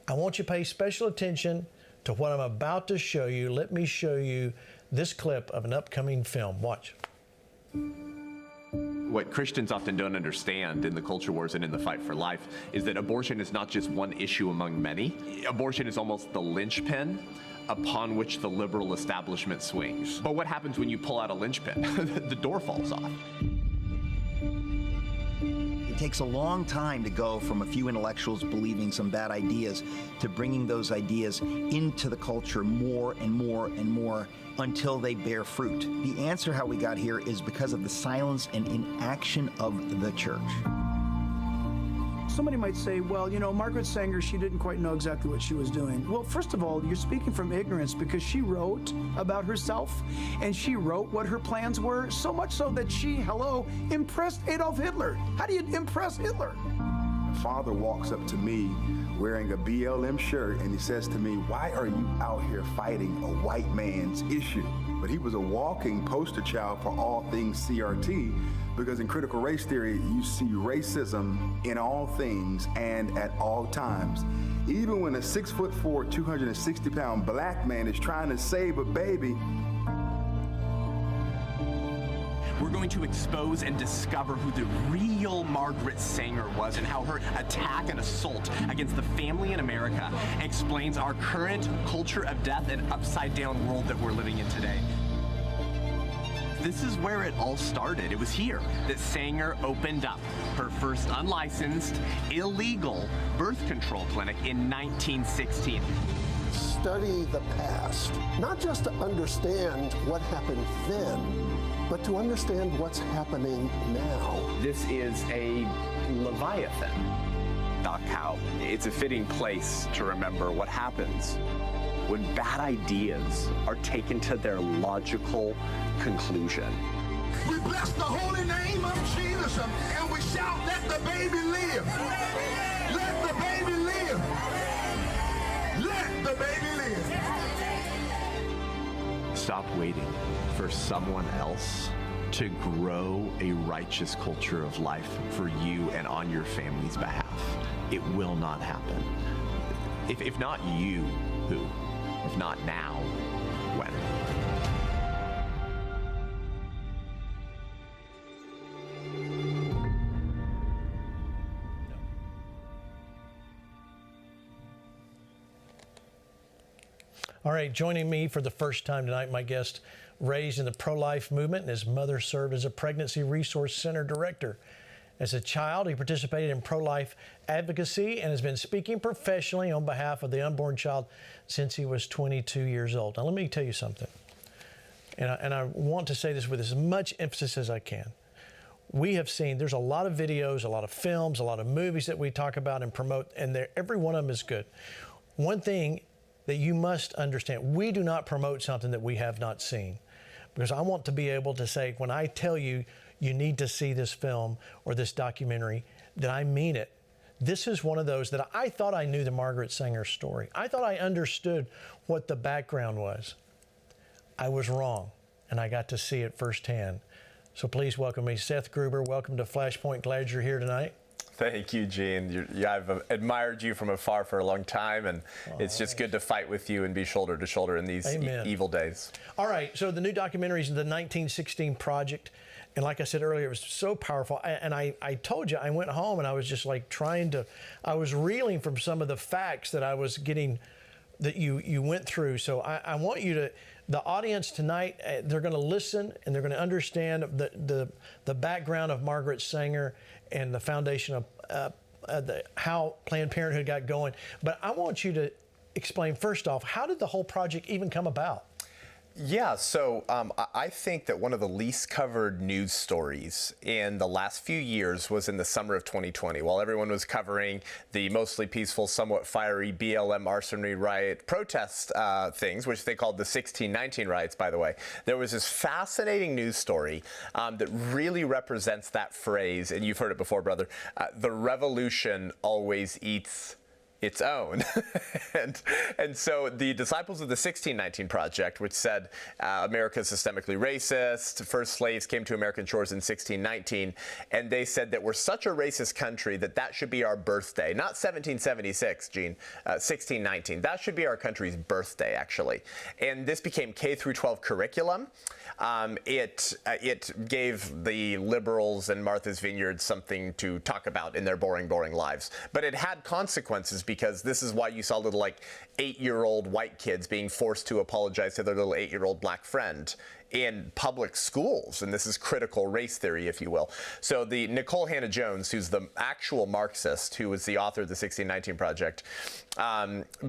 I want you to pay special attention to what I'm about to show you. Let me show you this clip of an upcoming film. Watch. What Christians often don't understand in the culture wars and in the fight for life is that abortion is not just one issue among many. Abortion is almost the linchpin upon which the liberal establishment swings. But what happens when you pull out a linchpin? The door falls off. It takes a long time to go from a few intellectuals believing some bad ideas to bringing those ideas into the culture more and more and more until they bear fruit. The answer how we got here is because of the silence and inaction of the church. Somebody might say, well, you know, Margaret Sanger, she didn't quite know exactly what she was doing. Well, first of all, you're speaking from ignorance because she wrote about herself and she wrote what her plans were, so much so that she, impressed Adolf Hitler. How do you impress Hitler? My father walks up to me wearing a BLM shirt and he says to me, why are you out here fighting a white man's issue? But he was a walking poster child for all things CRT, because in critical race theory, you see racism in all things and at all times. Even when a 6'4", 260-pound black man is trying to save a baby. We're going to expose and discover who the real Margaret Sanger was and how her attack and assault against the family in America explains our current culture of death and upside-down world that we're living in today. This is where it all started. It was here that Sanger opened up her first unlicensed, illegal birth control clinic in 1916. Study the past, not just to understand what happened then, but to understand what's happening now. This is a Leviathan. Doc Howe. It's a fitting place to remember what happens when bad ideas are taken to their logical conclusion. We bless the holy name of Jesus and we shout, let the baby live. Let the baby live. Let the baby live. Stop waiting for someone else to grow a righteous culture of life for you and on your family's behalf. It will not happen. If not you, who? If not now, when? All right, joining me for the first time tonight, my guest, raised in the pro-life movement, and his mother served as a pregnancy resource center director. As a child, he participated in pro-life advocacy and has been speaking professionally on behalf of the unborn child since he was 22 years old. Now, let me tell you something, and I want to say this with as much emphasis as I can. We have seen, there's a lot of videos, a lot of films, a lot of movies that we talk about and promote, and every one of them is good. One thing that you must understand, we do not promote something that we have not seen. Because I want to be able to say, when I tell you, you need to see this film or this documentary, that I mean it. This is one of those that I thought I knew the Margaret Sanger story. I thought I understood what the background was. I was wrong, and I got to see it firsthand. So please welcome me, Seth Gruber. Welcome to Flashpoint. Glad you're here tonight. Thank you, Gene. I've admired you from afar for a long time, and it's just good to fight with you and be shoulder to shoulder in these evil days. All right, so the new documentary is the 1916 Project, and like I said earlier, it was so powerful. And I told you, I went home and I was just like I was reeling from some of the facts that I was getting, that you went through. So I want you to, the audience tonight, they're going to listen and they're going to understand the background of Margaret Sanger and the foundation of how Planned Parenthood got going. But I want you to explain, first off, how did the whole project even come about? Yeah, so I think that one of the least covered news stories in the last few years was in the summer of 2020, while everyone was covering the mostly peaceful, somewhat fiery BLM arson riot protest things, which they called the 1619 riots, by the way. There was this fascinating news story that really represents that phrase, and you've heard it before, brother, the revolution always eats its own. and so the disciples of the 1619 Project, which said America is systemically racist, first slaves came to American shores in 1619, and they said that we're such a racist country that that should be our birthday. Not 1776, Gene, 1619. That should be our country's birthday, actually. And this became K through 12 curriculum. It gave the liberals and Martha's Vineyard something to talk about in their boring lives. But it had consequences, because this is why you saw little, like, 8-year-old white kids being forced to apologize to their little 8-year-old black friend in public schools. And this is critical race theory, if you will. So the Nicole Hannah-Jones, who's the actual Marxist, who was the author of the 1619 Project,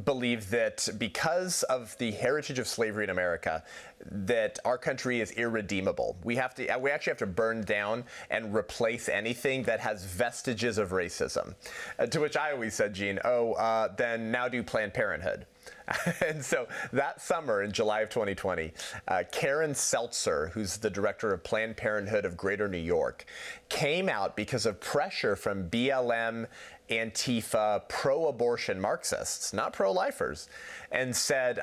believed that because of the heritage of slavery in America, that our country is irredeemable. We actually have to burn down and replace anything that has vestiges of racism. To which I always said, Gene, then now do Planned Parenthood. And so that summer in July of 2020, Karen Seltzer, who's the director of Planned Parenthood of Greater New York, came out because of pressure from BLM, Antifa, pro-abortion Marxists, not pro-lifers, and said,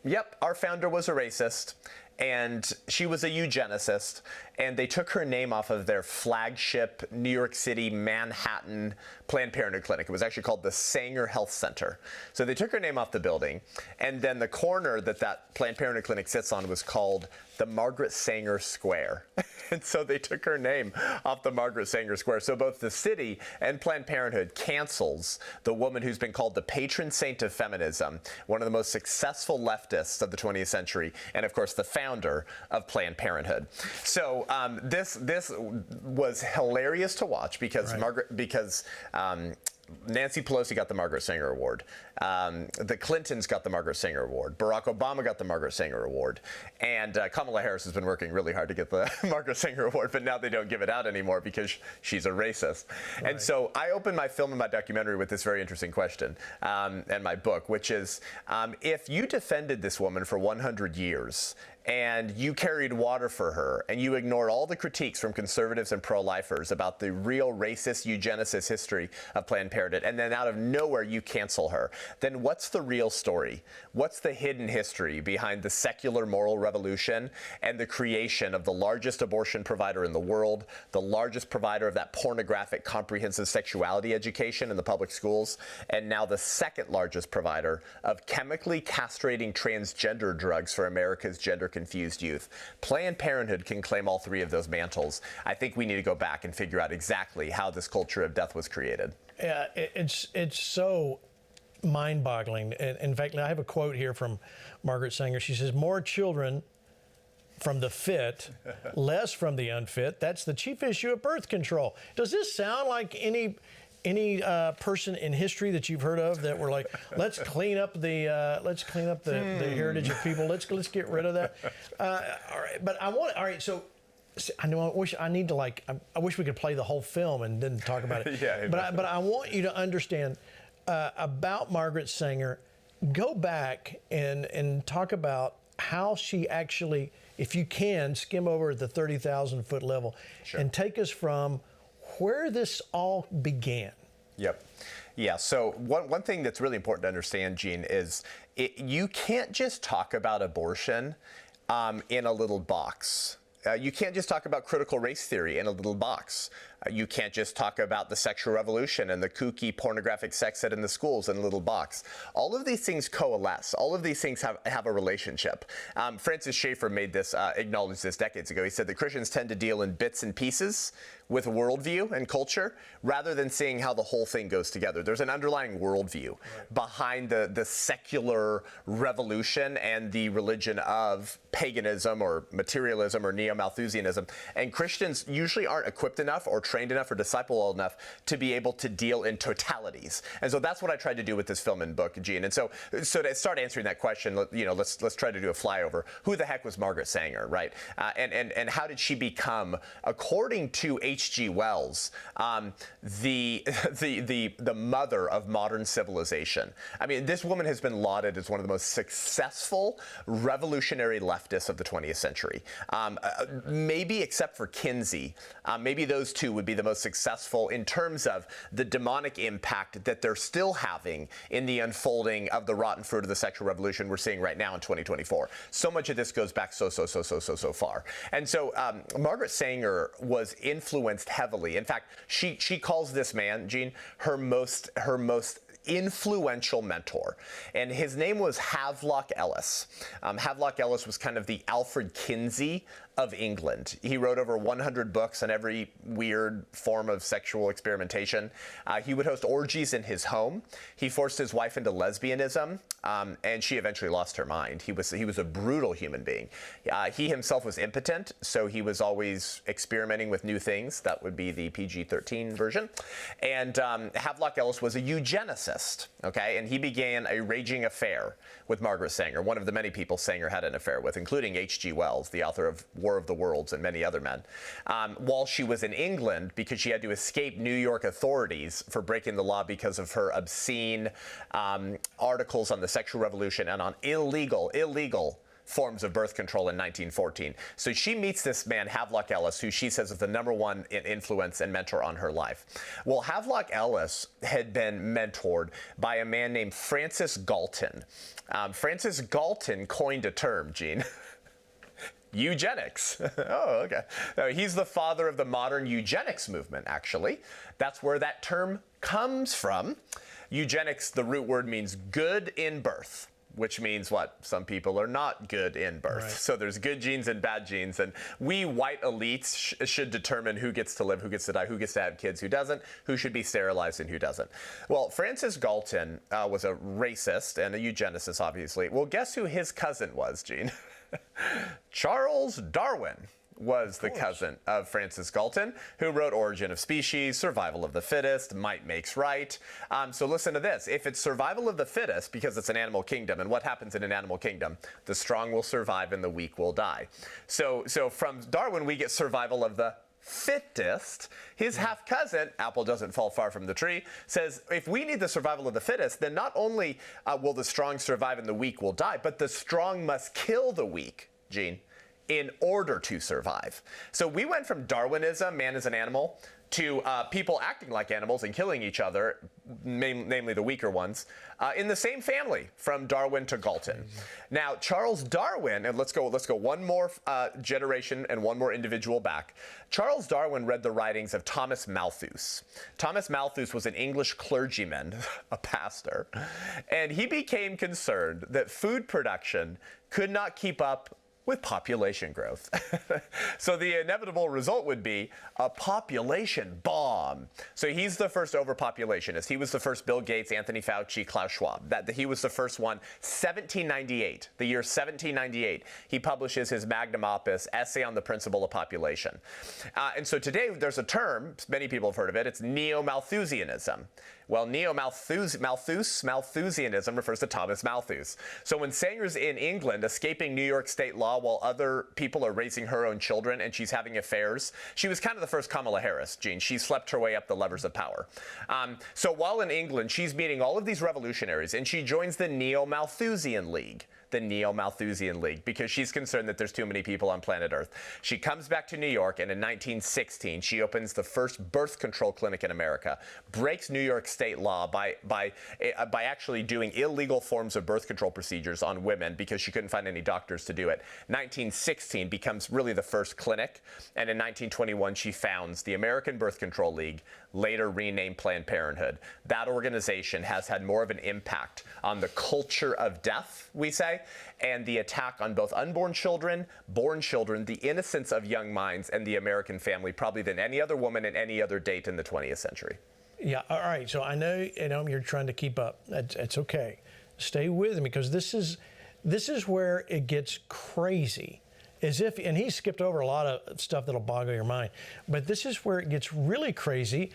yep, our founder was a racist, and she was a eugenicist, and they took her name off of their flagship New York City, Manhattan Planned Parenthood clinic. It was actually called the Sanger Health Center. So they took her name off the building, and then the corner that Planned Parenthood clinic sits on was called the Margaret Sanger Square. And so they took her name off the Margaret Sanger Square. So both the city and Planned Parenthood cancels the woman who's been called the patron saint of feminism, one of the most successful leftists of the 20th century, and of course the founder of Planned Parenthood. So this was hilarious to watch, because Nancy Pelosi got the Margaret Sanger Award. The Clintons got the Margaret Sanger Award. Barack Obama got the Margaret Sanger Award. And Kamala Harris has been working really hard to get the Margaret Sanger Award, but now they don't give it out anymore because she's a racist. Right. And so I opened my film and my documentary with this very interesting question, and my book, which is, if you defended this woman for 100 years, and you carried water for her, and you ignored all the critiques from conservatives and pro-lifers about the real racist eugenicist history of Planned Parenthood, and then out of nowhere you cancel her, then what's the real story? What's the hidden history behind the secular moral revolution and the creation of the largest abortion provider in the world, the largest provider of that pornographic comprehensive sexuality education in the public schools, and now the second largest provider of chemically castrating transgender drugs for America's gender-confused youth? Planned Parenthood can claim all three of those mantles. I think we need to go back and figure out exactly how this culture of death was created. Yeah, it's so mind-boggling. In fact, I have a quote here from Margaret Sanger. She says, "More children from the fit, less from the unfit. That's the chief issue of birth control." Does this sound like any person in history that you've heard of that were like, let's clean up the heritage of people. Let's get rid of that. All right, but all right. So I know I wish we could play the whole film and then talk about it. Yeah, but I want you to understand about Margaret Sanger. Go back and talk about how she actually, if you can, skim over at the 30,000 foot level. Sure. And take us from where this all began. Yep. Yeah, so one thing that's really important to understand, Gene, is you can't just talk about abortion in a little box. You can't just talk about critical race theory in a little box. You can't just talk about the sexual revolution and the kooky pornographic sex ed in the schools in a little box. All of these things coalesce. All of these things have a relationship. Francis Schaeffer acknowledged this decades ago. He said that Christians tend to deal in bits and pieces with worldview and culture rather than seeing how the whole thing goes together. There's an underlying worldview behind the secular revolution and the religion of paganism or materialism or neo-Malthusianism. And Christians usually aren't equipped enough or trained enough or discipled enough to be able to deal in totalities. And so that's what I tried to do with this film and book, Gene. And so to start answering that question, let's try to do a flyover. Who the heck was Margaret Sanger, right? And how did she become, according to H.G. Wells, the mother of modern civilization? I mean, this woman has been lauded as one of the most successful revolutionary leftists of the 20th century. Maybe except for Kinsey, maybe those two would would be the most successful in terms of the demonic impact that they're still having in the unfolding of the rotten fruit of the sexual revolution we're seeing right now in 2024. So much of this goes back so far. And so Margaret Sanger was influenced heavily. In fact, she calls this man, Gene, her most influential mentor, and his name was Havelock Ellis. Havelock Ellis was kind of the Alfred Kinsey of England. He wrote over 100 books on every weird form of sexual experimentation. He would host orgies in his home. He forced his wife into lesbianism, and she eventually lost her mind. He was a brutal human being. He himself was impotent, so he was always experimenting with new things. That would be the PG-13 version. And Havelock Ellis was a eugenicist, okay? And he began a raging affair with Margaret Sanger, one of the many people Sanger had an affair with, including H.G. Wells, the author of War of the Worlds and many other men, while she was in England because she had to escape New York authorities for breaking the law because of her obscene articles on the sexual revolution and on illegal forms of birth control in 1914. So she meets this man, Havelock Ellis, who she says is the #1 influence and mentor on her life. Well, Havelock Ellis had been mentored by a man named Francis Galton. Francis Galton coined a term, Gene. Eugenics. Oh, okay. He's the father of the modern eugenics movement, actually. That's where that term comes from. Eugenics, the root word means good in birth, which means what? Some people are not good in birth. Right. So there's good genes and bad genes, and we white elites should determine who gets to live, who gets to die, who gets to have kids, who doesn't, who should be sterilized and who doesn't. Well, Francis Galton was a racist and a eugenicist, obviously. Well, guess who his cousin was, Gene? Charles Darwin was the cousin of Francis Galton, who wrote Origin of Species, Survival of the Fittest, Might Makes Right. So listen to this. If it's survival of the fittest, because it's an animal kingdom, and what happens in an animal kingdom? The strong will survive and the weak will die. So from Darwin, we get survival of the fittest. His half-cousin, apple doesn't fall far from the tree, says if we need the survival of the fittest, then not only will the strong survive and the weak will die, but the strong must kill the weak, Gene, in order to survive. So we went from Darwinism, man is an animal, to people acting like animals and killing each other, namely the weaker ones, in the same family, from Darwin to Galton. Now, Charles Darwin, and let's go one more generation and one more individual back. Charles Darwin read the writings of Thomas Malthus. Thomas Malthus was an English clergyman, a pastor, and he became concerned that food production could not keep up with population growth. So the inevitable result would be a population bomb. So he's the first overpopulationist. He was the first Bill Gates, Anthony Fauci, Klaus Schwab. He was the first one. 1798, the year 1798, he publishes his magnum opus, Essay on the Principle of Population. And so today there's a term, many people have heard of it, it's neo-Malthusianism. Well, Malthusianism refers to Thomas Malthus. So when Sanger's in England escaping New York state law while other people are raising her own children and she's having affairs, she was kind of the first Kamala Harris, Gene. She slept her way up the levers of power. So while in England, she's meeting all of these revolutionaries and she joins the Neo-Malthusian League. The Neo-Malthusian League, because she's concerned that there's too many people on planet Earth. She comes back to New York, and in 1916, she opens the first birth control clinic in America, breaks New York state law by actually doing illegal forms of birth control procedures on women because she couldn't find any doctors to do it. 1916 becomes really the first clinic, and in 1921, she founds the American Birth Control League, later renamed Planned Parenthood. That organization has had more of an impact on the culture of death, we say, and the attack on both unborn children, born children, the innocence of young minds, and the American family, probably than any other woman in any other date in the 20th century. Yeah, all right. So I know you're trying to keep up. It's okay. Stay with me, because this is where it gets crazy. And he skipped over a lot of stuff that'll boggle your mind. But this is where it gets really crazy.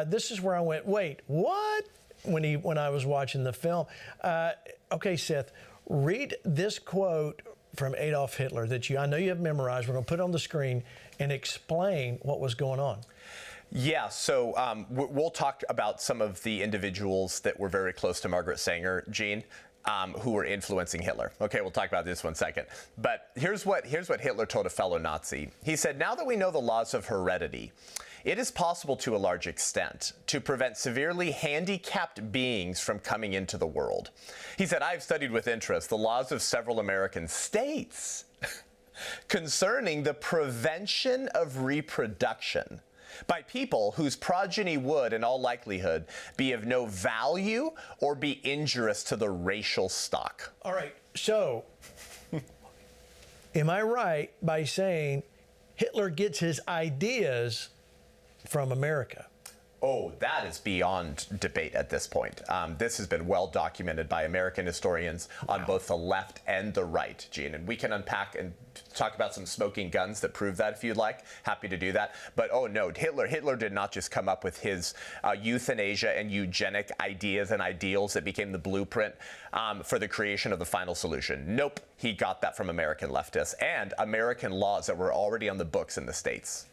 This is where I went, wait, what? When I was watching the film. Okay, Seth, read this quote from Adolf Hitler that I know you have memorized. We're going to put it on the screen and explain what was going on. Yeah, so we'll talk about some of the individuals that were very close to Margaret Sanger, Gene, who were influencing Hitler. Okay, we'll talk about this one second. But here's what Hitler told a fellow Nazi. He said, now that we know the laws of heredity, it is possible to a large extent to prevent severely handicapped beings from coming into the world. He said, "I've studied with interest the laws of several American states concerning the prevention of reproduction by people whose progeny would, in all likelihood, be of no value or be injurious to the racial stock." All right, so am I right by saying Hitler gets his ideas from America? Oh, that is beyond debate at this point. This has been well documented by American historians on both the left and the right, Gene. And we can unpack and talk about some smoking guns that prove that if you'd like. Happy to do that. But oh no, Hitler did not just come up with his euthanasia and eugenic ideas and ideals that became the blueprint for the creation of the final solution. Nope, he got that from American leftists and American laws that were already on the books in the States.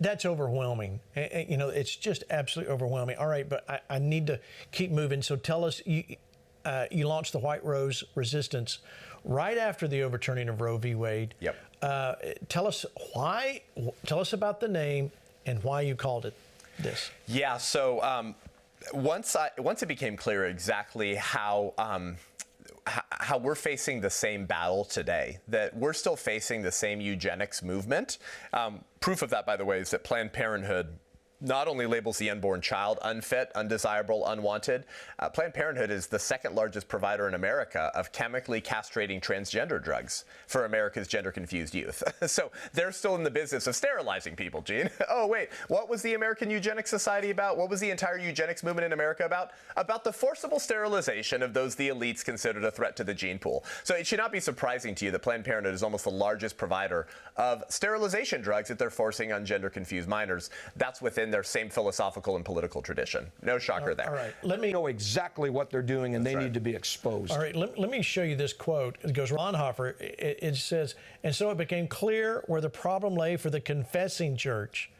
That's overwhelming. You know, it's just absolutely overwhelming. All right, but I need to keep moving. So tell us, you launched the White Rose Resistance right after the overturning of Roe v. Wade. Yep. Tell us why. Tell us about the name and why you called it this. Yeah. So once it became clear exactly how we're facing the same battle today, that we're still facing the same eugenics movement. Proof of that, by the way, is that Planned Parenthood not only labels the unborn child unfit, undesirable, unwanted, Planned Parenthood is the second largest provider in America of chemically castrating transgender drugs for America's gender-confused youth. So they're still in the business of sterilizing people, Gene. Oh, wait, what was the American Eugenics Society about? What was the entire eugenics movement in America about? About the forcible sterilization of those the elites considered a threat to the gene pool. So it should not be surprising to you that Planned Parenthood is almost the largest provider of sterilization drugs that they're forcing on gender-confused minors. That's within their same philosophical and political tradition. No shocker there. All right, let me know exactly what they're doing, and they need to be exposed. All right, let me show you this quote. It goes, Bonhoeffer, it says, "And so it became clear where the problem lay for the confessing church.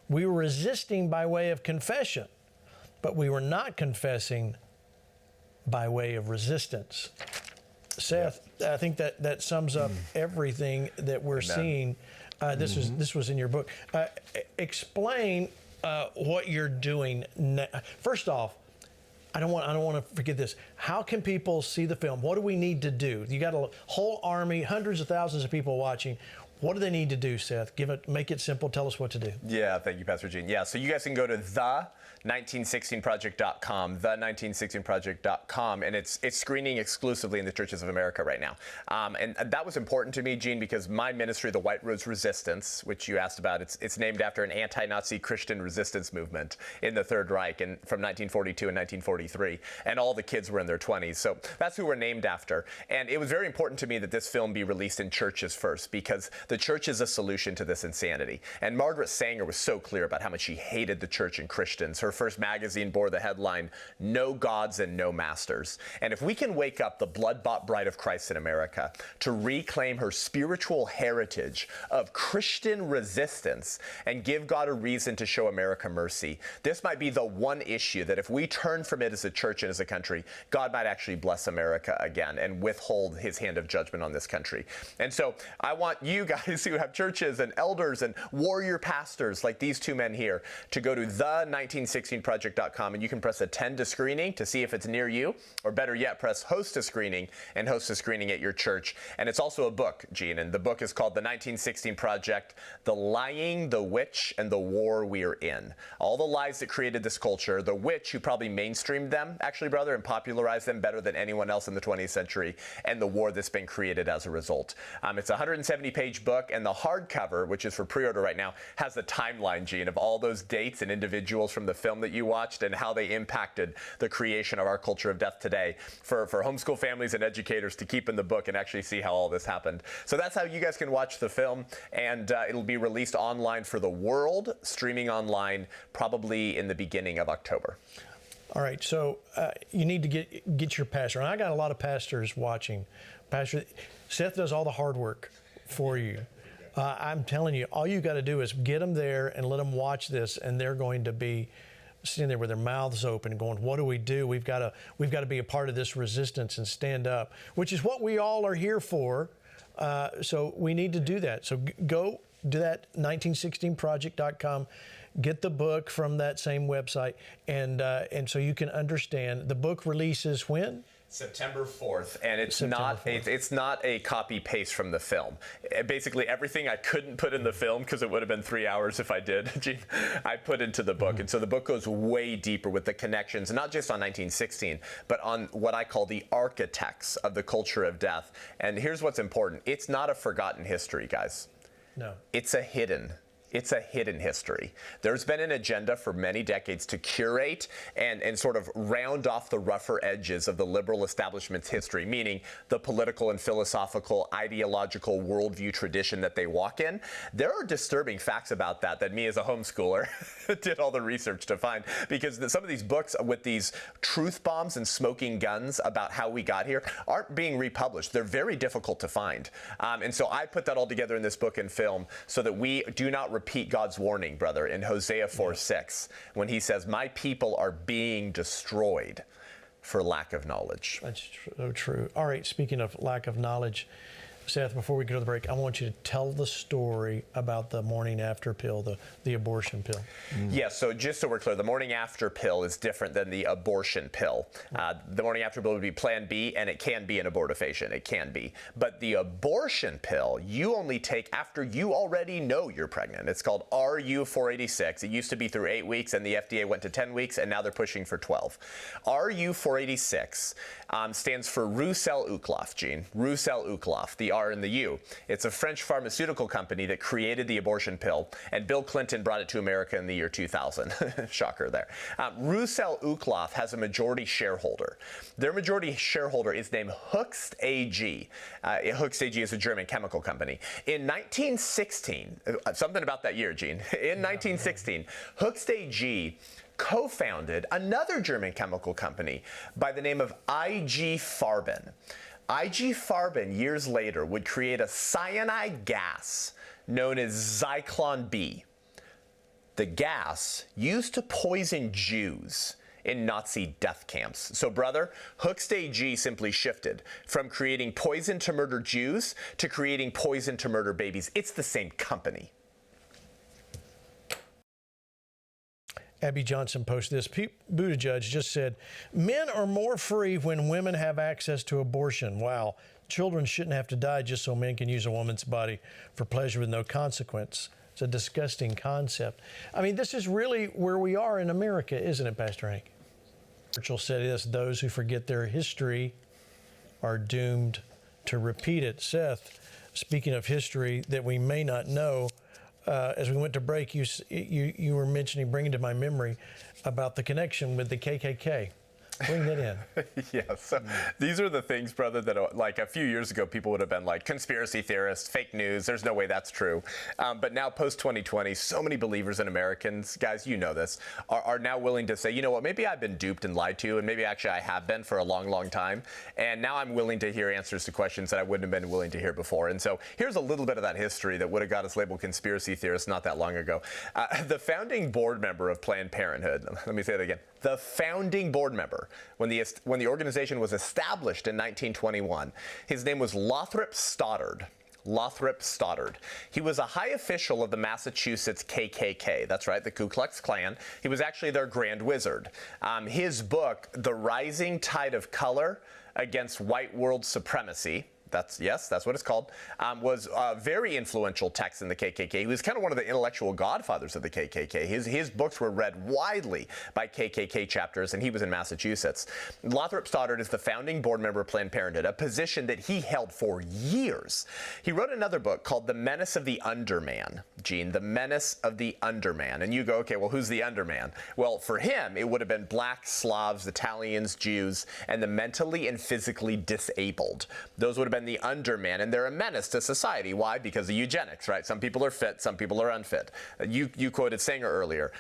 We were resisting by way of confession, but we were not confessing by way of resistance." Seth, I think that sums up everything that we're seeing. This was in your book. Explain what you're doing. First off, I don't want to forget this. How can people see the film? What do we need to do? You got a whole army, hundreds of thousands of people watching. What do they need to do, Seth? Make it simple. Tell us what to do. Yeah, thank you, Pastor Gene. Yeah, so you guys can go to the1916project.com, the1916project.com, and it's screening exclusively in the churches of America right now. And that was important to me, Gene, because my ministry, the White Rose Resistance, which you asked about, it's named after an anti-Nazi Christian resistance movement in the Third Reich from 1942 and 1943, and all the kids were in their 20s. So that's who we're named after. And it was very important to me that this film be released in churches first, because the church is a solution to this insanity. And Margaret Sanger was so clear about how much she hated the church and Christians. Her first magazine bore the headline, "No Gods and No Masters." And if we can wake up the blood-bought bride of Christ in America to reclaim her spiritual heritage of Christian resistance and give God a reason to show America mercy, this might be the one issue that if we turn from it as a church and as a country, God might actually bless America again and withhold his hand of judgment on this country. And so I want you guys who have churches and elders and warrior pastors like these two men here to go to the1916project.com, and you can press attend to screening to see if it's near you, or better yet, press host a screening and host a screening at your church. And it's also a book, Gene, and the book is called The 1916 Project, The Lying, the Witch, and the War We're In. All the lies that created this culture, the witch who probably mainstreamed them, actually, brother, and popularized them better than anyone else in the 20th century, and the war that's been created as a result. It's a 170-page book, and the hardcover, which is for pre-order right now, has the timeline, Gene, of all those dates and individuals from the film that you watched and how they impacted the creation of our culture of death today for homeschool families and educators to keep in the book and actually see how all this happened. So that's how you guys can watch the film, and it'll be released online for the world, streaming online probably in the beginning of October. All right, so you need to get your pastor. And I got a lot of pastors watching. Pastor Seth does all the hard work for you. I'm telling you, all you got to do is get them there and let them watch this, and they're going to be sitting there with their mouths open going, what do? We've got to be a part of this resistance and stand up, which is what we all are here for. So we need to do that. So go do that, 1916project.com. Get the book from that same website, and so you can understand. The book releases when? September 4th, and it's September not 4th. it's not a copy paste from the film. Basically, everything I couldn't put in the film because it would have been 3 hours if I did, Gene, I put into the book. And so the book goes way deeper with the connections, not just on 1916, but on what I call the architects of the culture of death. And here's what's important. It's not a forgotten history, guys. No. It's a hidden history. There's been an agenda for many decades to curate and sort of round off the rougher edges of the liberal establishment's history, meaning the political and philosophical, ideological worldview tradition that they walk in. There are disturbing facts about that me as a homeschooler did all the research to find, because some of these books with these truth bombs and smoking guns about how we got here aren't being republished. They're very difficult to find. And so I put that all together in this book and film so that we do not repeat God's warning, brother, in Hosea 4:6, when he says, my people are being destroyed for lack of knowledge. That's so true. All right, speaking of lack of knowledge, Seth, before we go to the break, I want you to tell the story about the morning after pill, the abortion pill. Yeah, so just so we're clear, the morning after pill is different than the abortion pill. The morning after pill would be Plan B, and it can be an abortifacient. It can be. But the abortion pill, you only take after you already know you're pregnant. It's called RU486. It used to be through 8 weeks, and the FDA went to 10 weeks, and now they're pushing for 12. RU486 stands for Roussel-Uclof, Gene. Roussel-Uclof, the R and the U. It's a French pharmaceutical company that created the abortion pill, and Bill Clinton brought it to America in the year 2000. Shocker there. Roussel-Uclof has a majority shareholder. Their majority shareholder is named Hoechst AG. Hoechst AG is a German chemical company. In 1916, something about that year, Gene. In 1916, Hoechst AG co-founded another German chemical company by the name of IG Farben. IG Farben, years later, would create a cyanide gas known as Zyklon B. The gas used to poison Jews in Nazi death camps. So, brother, Hoechst AG simply shifted from creating poison to murder Jews to creating poison to murder babies. It's the same company. Abby Johnson posted this. Pete Buttigieg just said, men are more free when women have access to abortion. Wow. Children shouldn't have to die just so men can use a woman's body for pleasure with no consequence. It's a disgusting concept. I mean, this is really where we are in America, isn't it, Pastor Hank? Churchill said this, those who forget their history are doomed to repeat it. Seth, speaking of history that we may not know, as we went to break, you were mentioning, bringing to my memory about the connection with the KKK. Bring that in. Yeah, so these are the things, brother, that like a few years ago, people would have been like conspiracy theorists, fake news. There's no way that's true. But now post-2020, so many believers and Americans, guys, you know this, are now willing to say, you know what, maybe I've been duped and lied to, and maybe actually I have been for a long, long time. And now I'm willing to hear answers to questions that I wouldn't have been willing to hear before. And so here's a little bit of that history that would have got us labeled conspiracy theorists not that long ago. The founding board member of Planned Parenthood, let me say that again, the founding board member, when the organization was established in 1921, his name was Lothrop Stoddard. Lothrop Stoddard. He was a high official of the Massachusetts KKK. That's right, the Ku Klux Klan. He was actually their grand wizard. His book, The Rising Tide of Color Against White World Supremacy, that's what it's called, was a very influential text in the KKK. He was kind of one of the intellectual godfathers of the KKK. His books were read widely by KKK chapters, and he was in Massachusetts. Lothrop Stoddard is the founding board member of Planned Parenthood, a position that he held for years. He wrote another book called The Menace of the Underman, Gene, The Menace of the Underman. And you go, okay, well, who's the Underman? Well, for him, it would have been blacks, Slavs, Italians, Jews, and the mentally and physically disabled. Those would have been the underman, and they're a menace to society. Why? Because of eugenics, right? Some people are fit, some people are unfit. You quoted Sanger earlier.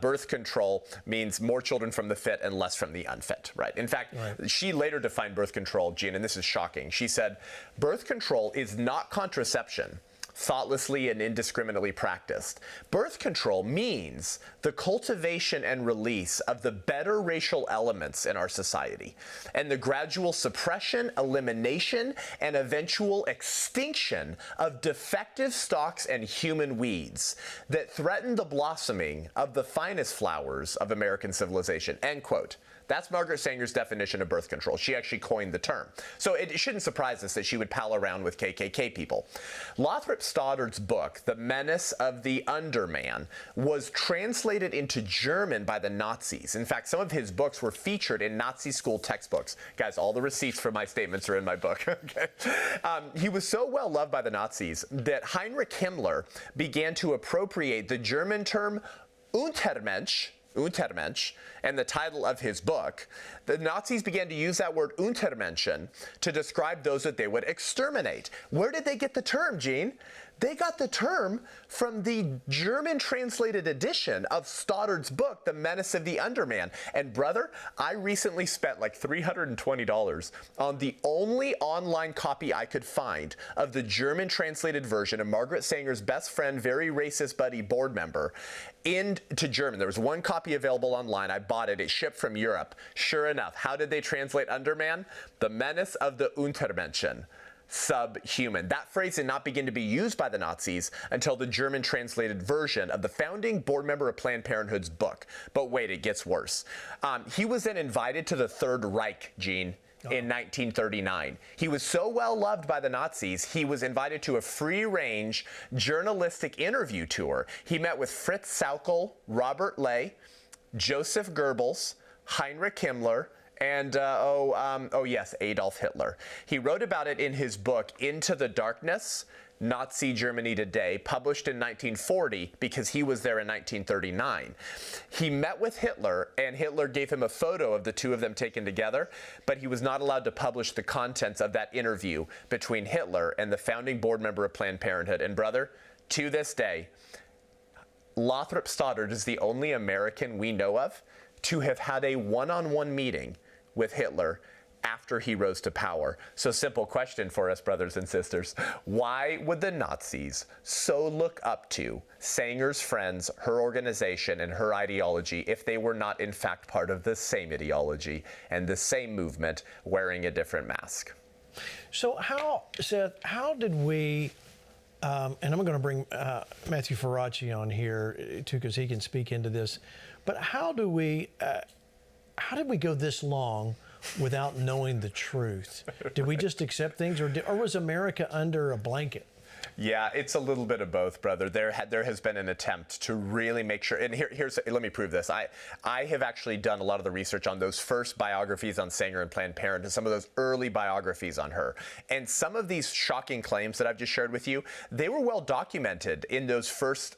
Birth control means more children from the fit and less from the unfit, right? In fact, she later defined birth control, Gene, and this is shocking. She said, birth control is not contraception thoughtlessly and indiscriminately practiced. Birth control means the cultivation and release of the better racial elements in our society, and the gradual suppression, elimination, and eventual extinction of defective stocks and human weeds that threaten the blossoming of the finest flowers of American civilization, end quote. That's Margaret Sanger's definition of birth control. She actually coined the term. So it shouldn't surprise us that she would pal around with KKK people. Lothrop Stoddard's book, The Menace of the Underman, was translated into German by the Nazis. In fact, some of his books were featured in Nazi school textbooks. Guys, all the receipts for my statements are in my book. Okay. He was so well loved by the Nazis that Heinrich Himmler began to appropriate the German term Untermensch, and the title of his book. The Nazis began to use that word Untermenschen to describe those that they would exterminate. Where did they get the term, Gene? They got the term from the German translated edition of Stoddard's book, The Menace of the Underman. And brother, I recently spent like $320 on the only online copy I could find of the German translated version of Margaret Sanger's best friend, very racist buddy, board member, into German. There was one copy available online. I bought it. It shipped from Europe. Sure enough, how did they translate Underman? The Menace of the Untermenschen. Subhuman. That phrase did not begin to be used by the Nazis until the German translated version of the founding board member of Planned Parenthood's book. But wait, it gets worse. He was then invited to the Third Reich, Gene, in 1939. He was so well loved by the Nazis, he was invited to a free-range journalistic interview tour. He met with Fritz Sauckel, Robert Ley, Joseph Goebbels, Heinrich Himmler, and, yes, Adolf Hitler. He wrote about it in his book, Into the Darkness, Nazi Germany Today, published in 1940 because he was there in 1939. He met with Hitler, and Hitler gave him a photo of the two of them taken together, but he was not allowed to publish the contents of that interview between Hitler and the founding board member of Planned Parenthood. And brother, to this day, Lothrop Stoddard is the only American we know of to have had a one-on-one meeting with Hitler after he rose to power. So simple question for us, brothers and sisters. Why would the Nazis so look up to Sanger's friends, her organization, and her ideology if they were not in fact part of the same ideology and the same movement wearing a different mask? So Seth, how did we, and I'm going to bring 𝑺𝑻𝑨𝒀 on here too, because he can speak into this, but how did we go this long without knowing the truth? Did we just accept things, or was America under a blanket? Yeah, it's a little bit of both, brother. There has been an attempt to really make sure, and let me prove this. I have actually done a lot of the research on those first biographies on Sanger and Planned Parenthood, some of those early biographies on her. And some of these shocking claims that I've just shared with you, they were well documented in those first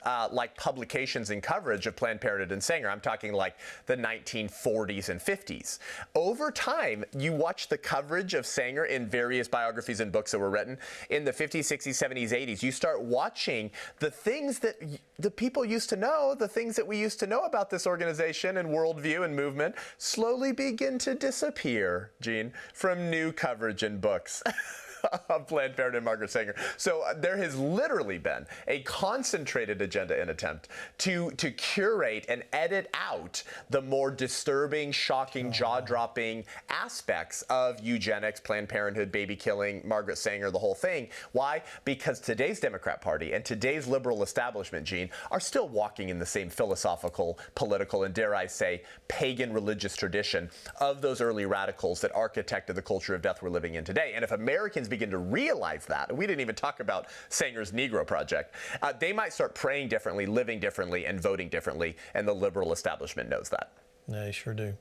publications and coverage of Planned Parenthood and Sanger. I'm talking like the 1940s and 50s. Over time, you watch the coverage of Sanger in various biographies and books that were written in the 50s, 60s, 70s, 80s. You start watching the things that the people used to know, the things that we used to know about this organization and worldview and movement slowly begin to disappear, Gene, from new coverage in books of Planned Parenthood and Margaret Sanger. So there has literally been a concentrated agenda and attempt to curate and edit out the more disturbing, shocking, jaw-dropping aspects of eugenics, Planned Parenthood, baby killing, Margaret Sanger, the whole thing. Why? Because today's Democrat Party and today's liberal establishment, Gene, are still walking in the same philosophical, political, and dare I say, pagan religious tradition of those early radicals that architected the culture of death we're living in today. And if Americans begin to realize that, and we didn't even talk about Sanger's Negro Project, they might start praying differently, living differently, and voting differently, and the liberal establishment knows that. Yeah, they sure do.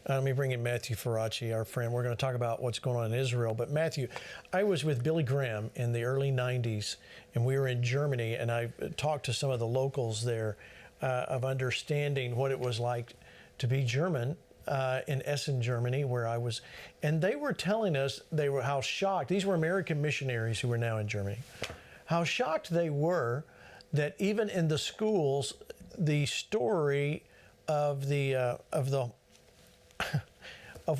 Let me bring in 𝑺𝑻𝑨𝒀, our friend. We're going to talk about what's going on in Israel. But Matthew, I was with Billy Graham in the early 90s, and we were in Germany, and I talked to some of the locals there of understanding what it was like to be German in Essen, Germany, where I was. And they were telling us how shocked, these were American missionaries who were now in Germany, how shocked they were that even in the schools, the story of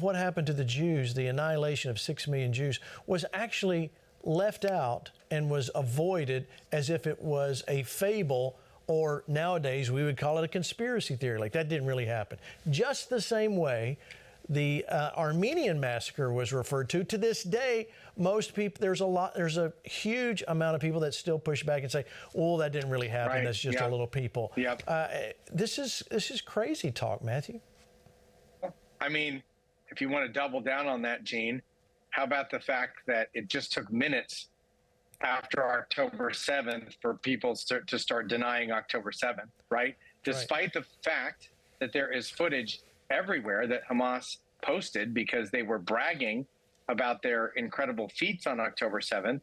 what happened to the Jews, the annihilation of 6 million Jews, was actually left out and was avoided as if it was a fable, or nowadays we would call it a conspiracy theory. Like that didn't really happen. Just the same way the Armenian massacre was referred to. To this day, most people, there's a huge amount of people that still push back and say, "Oh, that didn't really happen. Right. That's just a little people." Yep. This is crazy talk, Matthew. I mean, if you want to double down on that, Gene, how about the fact that it just took minutes after October 7th for people to start denying October 7th, right? Despite the fact that there is footage everywhere that Hamas posted because they were bragging about their incredible feats on October 7th,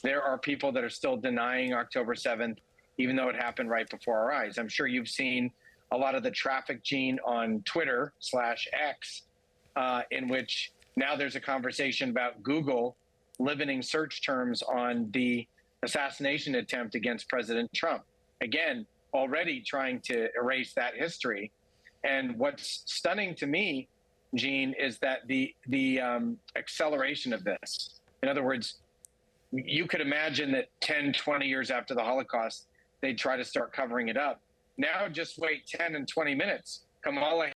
there are people that are still denying October 7th, even though it happened right before our eyes. I'm sure you've seen a lot of the traffic, Gene, on Twitter/X, in which now there's a conversation about Google limiting search terms on the assassination attempt against President Trump. Again, already trying to erase that history. And what's stunning to me, Gene, is that the acceleration of this. In other words, you could imagine that 10, 20 years after the Holocaust, they'd try to start covering it up. Now just wait 10 and 20 minutes. Kamala